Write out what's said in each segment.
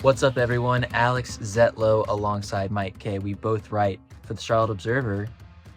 What's up, everyone? Alex Zietlow alongside Mike Kaye. We both write for the Charlotte Observer,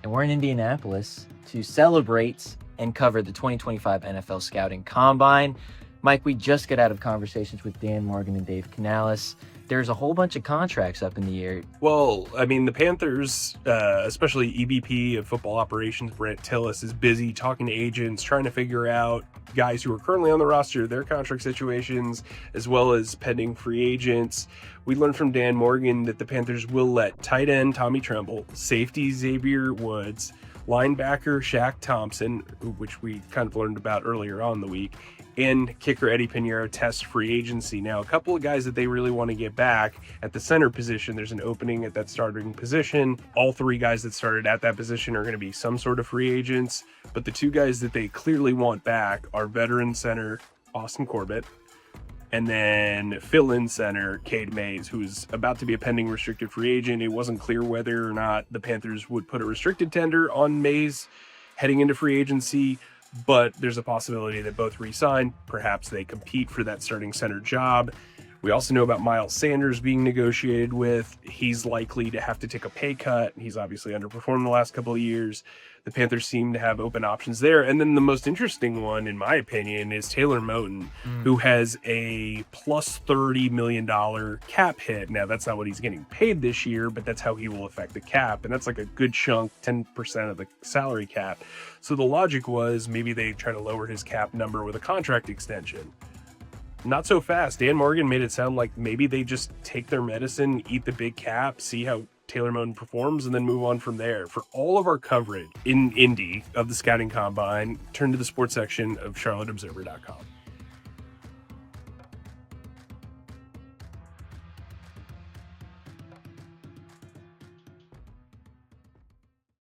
and we're in Indianapolis to celebrate and cover the 2025 NFL Scouting Combine. Mike, we just got out of conversations with Dan Morgan and Dave Canales. There's a whole bunch of contracts up in the air. Well, I mean, the Panthers, especially EVP of Football Operations, Brent Tillis, is busy talking to agents, trying to figure out guys who are currently on the roster, their contract situations, as well as pending free agents. We learned from Dan Morgan that the Panthers will let tight end Tommy Tremble, safety Xavier Woods, linebacker Shaq Thompson, which we kind of learned about earlier on in the week, and kicker Eddie Pinheiro test free agency. Now, a couple of guys that they really want to get back at the center position, there's an opening at that starting position. All three guys that started at that position are going to be some sort of free agents, but the two guys that they clearly want back are veteran center Austin Corbett, and then fill-in center Cade Mays, who is about to be a pending restricted free agent. It wasn't clear whether or not the Panthers would put a restricted tender on Mays heading into free agency, but there's a possibility that both re-sign. Perhaps they compete for that starting center job. We also know about Miles Sanders being negotiated with. He's likely to have to take a pay cut. He's obviously underperformed the last couple of years. The Panthers seem to have open options there. And then the most interesting one, in my opinion, is Taylor Moton, who has a plus $30 million cap hit. Now, that's not what he's getting paid this year, but that's how he will affect the cap. And that's like a good chunk, 10% of the salary cap. So the logic was maybe they try to lower his cap number with a contract extension. Not so fast. Dan Morgan made it sound like maybe they just take their medicine, eat the big cap, see how Taylor Moton performs, and then move on from there. For all of our coverage in Indy of the Scouting Combine, turn to the sports section of charlotteobserver.com.